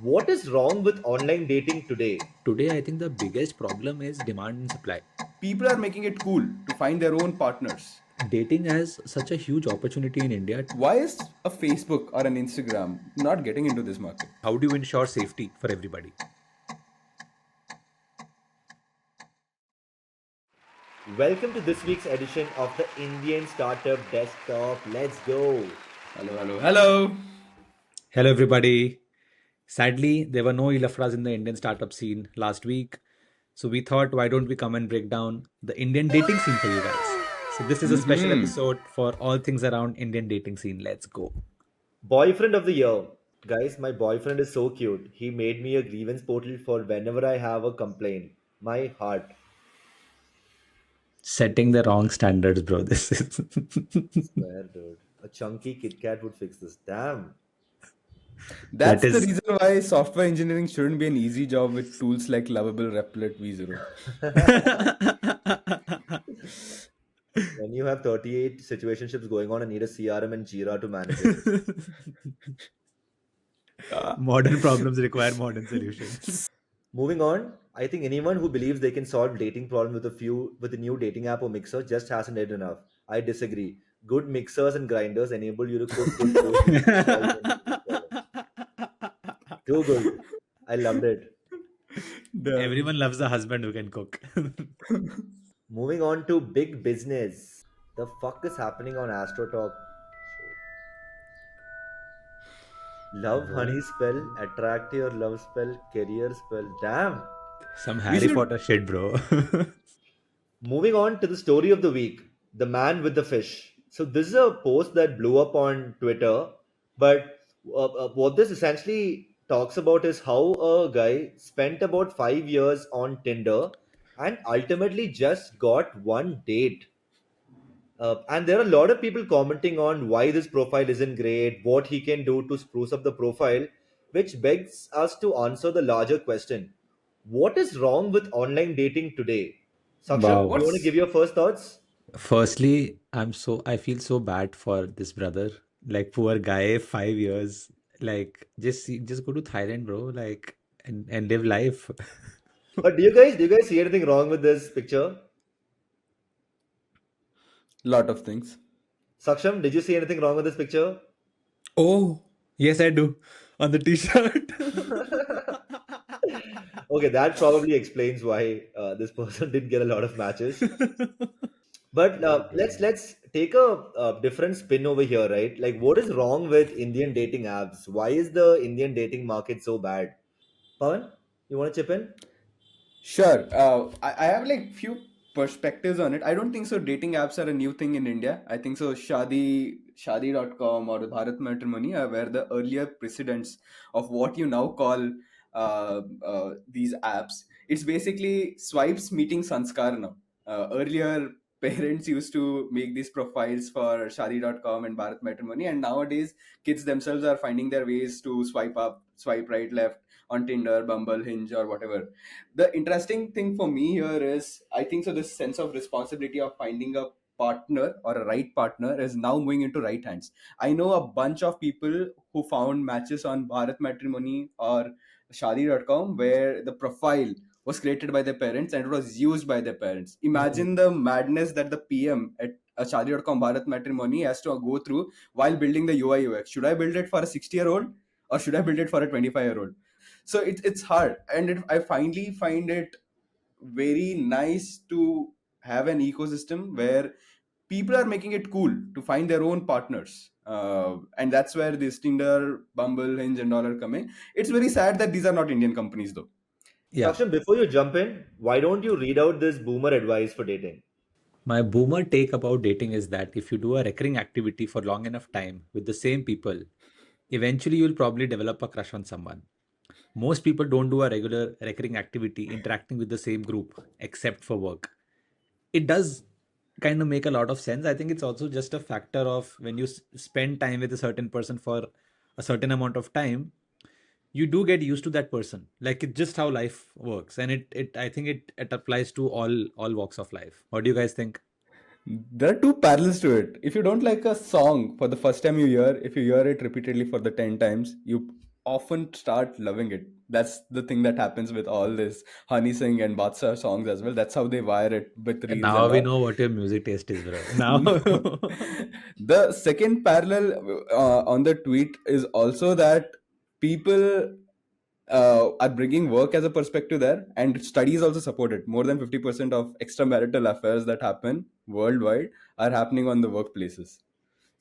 What is wrong with online dating today? Today, I think the biggest problem is demand and supply. People are making it cool to find their own partners. Dating has such a huge opportunity in India. Why is a Facebook or an Instagram not getting into this market? How do you ensure safety for everybody? Welcome to this week's edition of the Indian Startup Desktop. Let's go. Hello, hello, hello. Hello, everybody. Sadly, there were no Ilafras in the Indian startup scene last week. So we thought, why don't we come and break down the Indian dating scene for you guys? So this is a special episode for all things around Indian dating scene. Let's go. Boyfriend of the year. Guys, my boyfriend is so cute. He made me a grievance portal for whenever I have a complaint. My heart. Setting the wrong standards, bro. This is Swear, dude. A chunky Kit Kat would fix this. Damn. that That's the is reason why software engineering shouldn't be an easy job with tools like Lovable, Replit, V0. When you have 38 situationships going on and need a CRM and Jira to manage it. modern problems require modern solutions. Moving on, I think anyone who believes they can solve dating problems with a new dating app or mixer just hasn't did enough. I disagree. Good mixers and grinders enable you to cook good food and solve many dating problems. Too good. I loved it. Damn. Everyone loves a husband who can cook. Moving on to big business. The fuck is happening on Astro Talk show? Love What? honey spell, attract your love spell, career spell. Damn. Some We Harry should. Potter shit, bro. Moving on to the story of the week, the man with the fish. So this is a post that blew up on Twitter, but what this essentially talks about is how a guy spent about 5 years on Tinder and ultimately just got one date. And there are a lot of people commenting on why this profile isn't great, what he can do to spruce up the profile, which begs us to answer the larger question: what is wrong with online dating today? Saksham, Wow. you want to What's give your first thoughts? Firstly, I feel so bad for this brother. Like poor guy, 5 years. Like just go to Thailand, bro. Like and live life. But do you guys see anything wrong with this picture? lot of things? Saksham, did you see anything wrong with this picture? Oh, yes, I do. On the t-shirt. Okay, that probably explains why this person didn't get a lot of matches. But let's take a, different spin over here, right? Like, what is wrong with Indian dating apps? Why is the Indian dating market so bad? Pawan, you want to chip in? Sure. I have like few perspectives on it. I don't think so. Dating apps are a new thing in India. I think so. Shaadi.com or Bharat Matrimony were the earlier precedents of what you now call these apps. It's basically swipes meeting sanskar now. Earlier, parents used to make these profiles for Shaadi.com and Bharat Matrimony, and nowadays kids themselves are finding their ways to swipe up, swipe right, left on Tinder, Bumble, Hinge, or whatever. The interesting thing for me here is I think so this sense of responsibility of finding a partner or a right partner is now moving into right hands. I know a bunch of people who found matches on Bharat Matrimony or Shadi.com where the profile was created by their parents and it was used by their parents. Imagine the madness that the PM at a Shadi.com Bharat Matrimony has to go through while building the UI UX. Should I build it for a 60-year-old or should I build it for a 25-year-old? So it's hard, and I finally find it very nice to have an ecosystem where people are making it cool to find their own partners, and that's where this Tinder, Bumble, Hinge, and all are coming. It's very sad that these are not Indian companies, though. Yeah. Saksham, before you jump in, why don't you read out this boomer advice for dating? My boomer take about dating is that if you do a recurring activity for long enough time with the same people, eventually you'll probably develop a crush on someone. Most people don't do a regular recurring activity interacting with the same group except for work. It does kind of make a lot of sense. I think it's also just a factor of when you spend time with a certain person for a certain amount of time, you do get used to that person. Like it's just how life works, and it I think it applies to all walks of life. What do you guys think? There are two parallels to it. If you don't like a song for the first time you hear, if you hear it repeatedly for the 10 times, you often start loving it. That's the thing that happens with all this Honey Singh and Batsar songs as well. That's how they wire it with And reels now and we all. know what your music taste is, bro. Now. No. The second parallel on the tweet is also that people are bringing work as a perspective there, and studies also support it. More than 50% of extramarital affairs that happen worldwide are happening on the workplaces.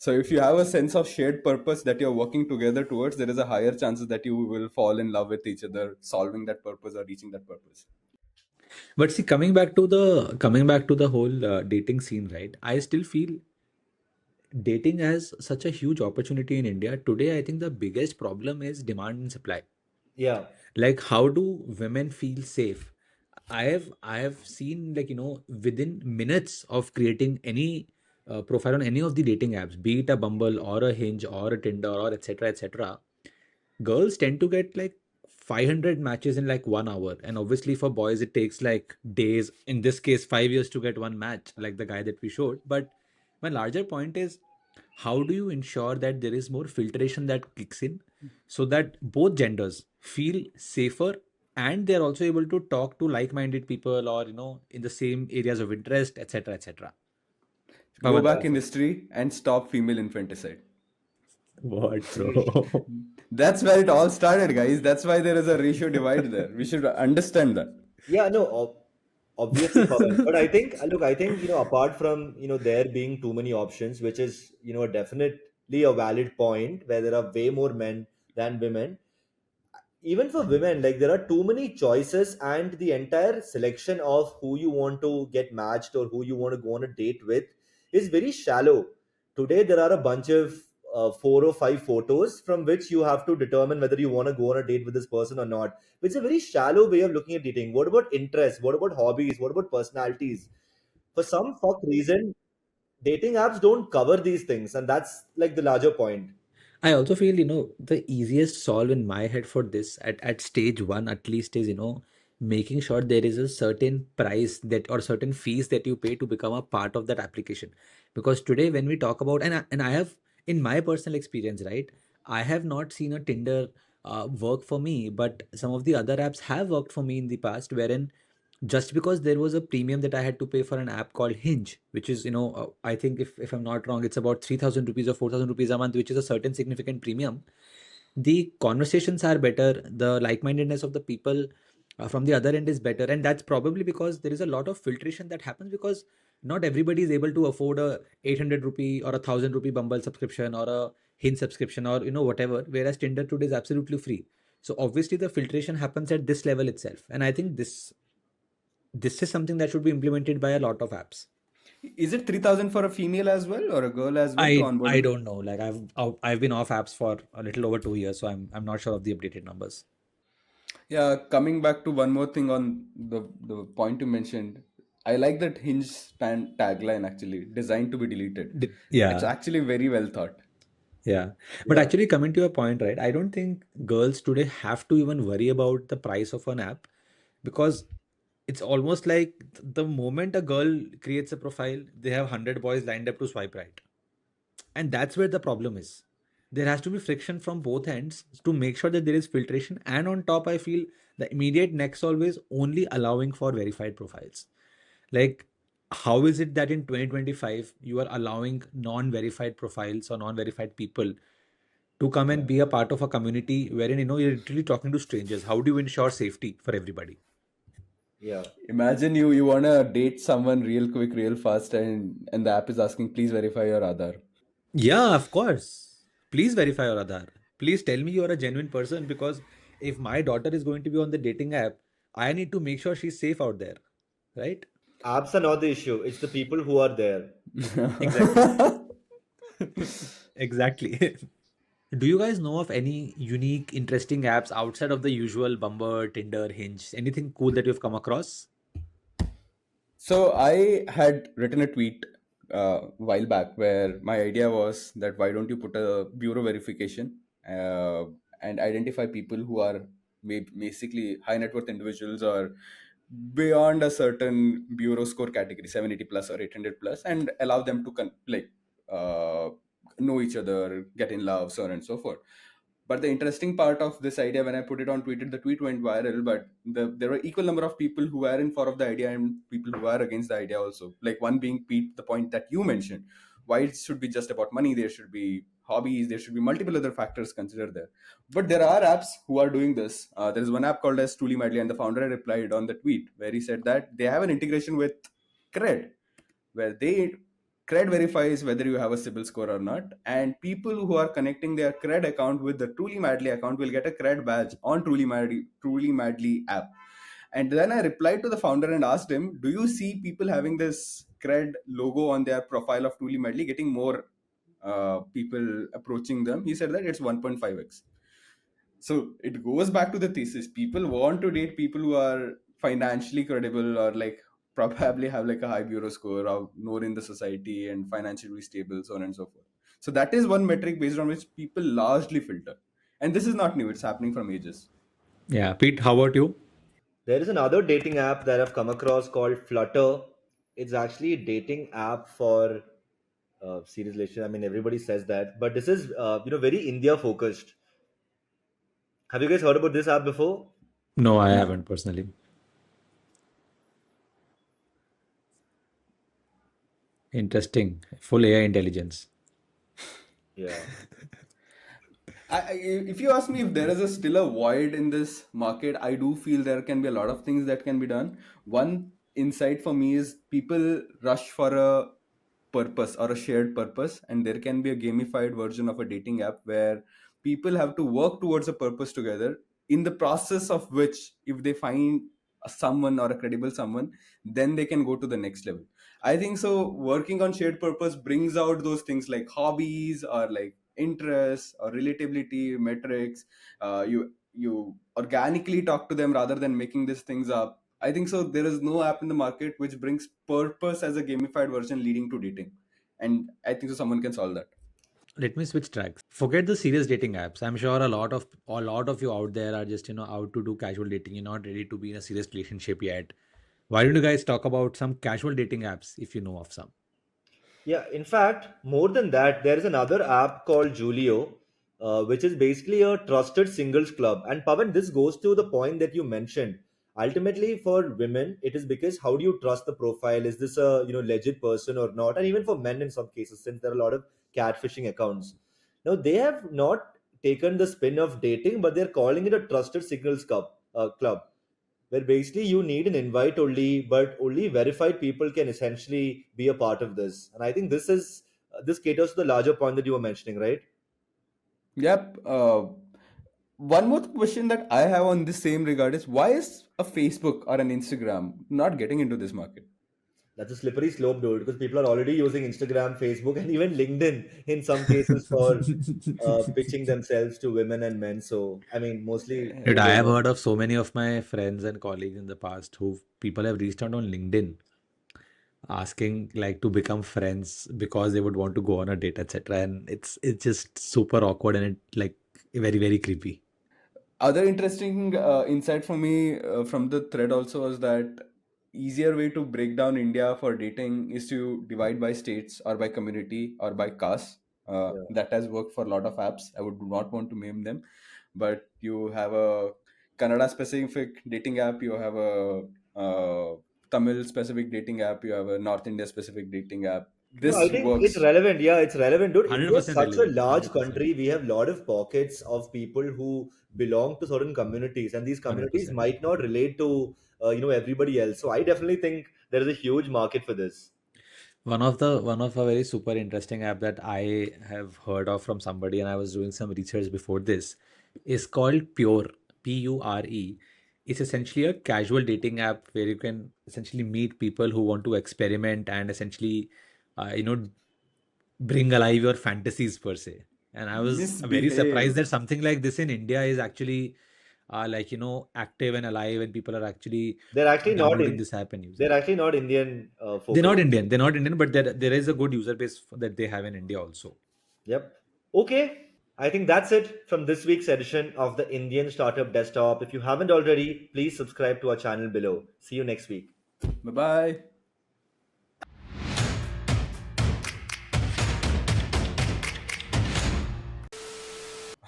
So if you have a sense of shared purpose that you're working together towards, there is a higher chances that you will fall in love with each other, solving that purpose or reaching that purpose. But see, coming back to the whole dating scene, right? I still feel dating has such a huge opportunity in India today. I think the biggest problem is demand and supply. Yeah. Like, how do women feel safe? I have seen, like, within minutes of creating any profile on any of the dating apps, be it a Bumble or a Hinge or a Tinder or etc., girls tend to get like 500 matches in like 1 hour, and obviously for boys it takes like days, in this case 5 years, to get one match, like the guy that we showed. But my larger point is, how do you ensure that there is more filtration that kicks in, so that both genders feel safer, and they're also able to talk to like-minded people, or in the same areas of interest, etc., etc. Go Pavan. back Yeah. in history and stop female infanticide. What, bro? That's where it all started, guys. That's why there is a ratio divide there. We should understand that. Yeah, no, obviously, Pawan. But I think, look, I think, apart from, there being too many options, which is, definitely a valid point where there are way more men than women, even for women, like there are too many choices, and the entire selection of who you want to get matched or who you want to go on a date with is very shallow. Today there are a bunch of 4 or 5 photos from which you have to determine whether you want to go on a date with this person or not, which is a very shallow way of looking at dating. What about interests? What about hobbies? What about personalities? For some fuck reason, dating apps don't cover these things, and that's like the larger point. I also feel, the easiest solve in my head for this at stage one at least is, making sure there is a certain price that, or certain fees that you pay to become a part of that application. Because today when we talk about, and I have, in my personal experience, right, I have not seen a Tinder work for me, but some of the other apps have worked for me in the past, wherein just because there was a premium that I had to pay for an app called Hinge, which is, I think, if I'm not wrong, it's about 3,000 rupees or 4,000 rupees a month, which is a certain significant premium. The conversations are better, the like-mindedness of the people from the other end is better, and that's probably because there is a lot of filtration that happens, because not everybody is able to afford a 800 rupee or a 1,000 rupee Bumble subscription or a Hinge subscription, or whatever, whereas Tinder today is absolutely free. So obviously the filtration happens at this level itself, and I think this is something that should be implemented by a lot of apps. Is it 3,000 for a female as well or a girl as well to onboard I with? don't know. Like, I've been off apps for a little over 2 years, so I'm not sure of the updated numbers. Yeah, coming back to one more thing on the point you mentioned, I like that Hinge tagline actually, designed to be deleted. It's Yeah, actually very well thought. yeah. But Yeah. actually, coming to your point, right? I don't think girls today have to even worry about the price of an app, because it's almost like the moment a girl creates a profile, they have 100 boys lined up to swipe right. And that's where the problem is. There has to be friction from both ends to make sure that there is filtration. And on top, I feel the immediate next solve is only allowing for verified profiles. Like, how is it that in 2025 you are allowing non-verified profiles or non-verified people to come and Yeah. be a part of a community wherein you're literally talking to strangers? How do you ensure safety for everybody? Yeah. Imagine you wanna date someone real quick, real fast, and the app is asking, please verify your Aadhaar. Yeah, of course. Please verify your Aadhaar. Please tell me you're a genuine person, because if my daughter is going to be on the dating app, I need to make sure she's safe out there. Right? Apps are not the issue. It's the people who are there. Exactly. Exactly. Do you guys know of any unique, interesting apps outside of the usual Bumble, Tinder, Hinge? Anything cool that you've come across? So I had written a tweet while back where my idea was that why don't you put a bureau verification and identify people who are basically high net worth individuals or beyond a certain bureau score category, 780 plus or 800 plus, and allow them to uh, know each other, get in love, so on and so forth. But the interesting part of this idea, when I put it on Twitter, the tweet went viral. But there were equal number of people who were in favor of the idea and people who were against the idea also. Like one being Pete, the point that you mentioned, why it should be just about money. There should be hobbies. There should be multiple other factors considered there. But there are apps who are doing this. There is one app called as Truly Madly, and the founder replied on the tweet where he said that they have an integration with Cred, where they Cred verifies whether you have a CIBIL score or not, and people who are connecting their Cred account with the Truly Madly account will get a Cred badge on Truly Madly app. And then I replied to the founder and asked him, "Do you see people having this Cred logo on their profile of Truly Madly getting more people approaching them?" He said that it's 1.5x. So it goes back to the thesis. People want to date people who are financially credible or like probably have like a high bureau score or known in the society and financially stable, so on and so forth. So that is one metric based on which people largely filter. And this is not new, it's happening from ages. Yeah, Pete, how about you? There is another dating app that I've come across called Flutter. It's actually a dating app for serious relationship. I mean, everybody says that, but this is very India focused. Have you guys heard about this app before? No, I No. haven't personally. Interesting. Full AI intelligence. Yeah. If you ask me if there is still a void in this market, I do feel there can be a lot of things that can be done. One insight for me is people rush for a purpose or a shared purpose, and there can be a gamified version of a dating app where people have to work towards a purpose together. In the process of which, if they find someone or a credible someone, then they can go to the next level. I think so. Working on shared purpose brings out those things like hobbies or like interests or relatability metrics. You organically talk to them rather than making these things up. I think so. There is no app in the market which brings purpose as a gamified version leading to dating, and I think so someone can solve that. Let me switch tracks. Forget the serious dating apps. I'm sure a lot of you out there are just out to do casual dating. You're not ready to be in a serious relationship yet. Why don't you guys talk about some casual dating apps if you know of some? Yeah, in fact, more than that, there is another app called Julio, which is basically a trusted singles club. And Pavan, this goes to the point that you mentioned. Ultimately, for women, it is because how do you trust the profile? Is this a legit person or not? And even for men, in some cases, since there are a lot of catfishing accounts. Now they have not taken the spin of dating, but they're calling it a trusted singles club, where basically you need an invite only, but only verified people can essentially be a part of this. And I think this caters to the larger point that you were mentioning, right? Yep. One more question that I have on this same regard is why is a Facebook or an Instagram not getting into this market? That's a slippery slope, dude, because people are already using Instagram, Facebook, and even LinkedIn in some cases for pitching themselves to women and men. So, I mean, mostly Dude, both I the have above. heard of so many of my friends and colleagues in the past who people have reached out on LinkedIn asking like to become friends because they would want to go on a date, etc. And it's just super awkward and it like very, very creepy. Other interesting insight for me from the thread also was that easier way to break down India for dating is to divide by states or by community or by caste. Yeah. That has worked for a lot of apps. I would not want to name them, but you have a Kannada specific dating app. You have a Tamil specific dating app. You have a North India specific dating app. No, I This think it's works. relevant. Yeah, it's relevant, dude. India is 100% such a relevant. large 100%. country. We have a lot of pockets of people who belong to certain communities, and these communities 100%. might not relate to everybody else. So I definitely think there is a huge market for this. One of a very super interesting app that I have heard of from somebody, and I was doing some research before this, is called Pure, Pure. It's essentially a casual dating app where you can essentially meet people who want to experiment and essentially, uh, you know, bring alive your fantasies per se. And I was very surprised Misbehave. that something like this in India is actually active and alive, and people are actually They're actually not downloading in. this app and using They're it. actually not Indian They're not focused. Indian. They're not Indian, but there is a good user base that they have in India also. Yep. Okay. I think that's it from this week's edition of the Indian Startup Desktop. If you haven't already, please subscribe to our channel below. See you next week. Bye bye.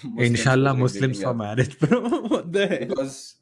Muslims Inshallah, was like Muslims dating for app marriage, bro. What the hell? because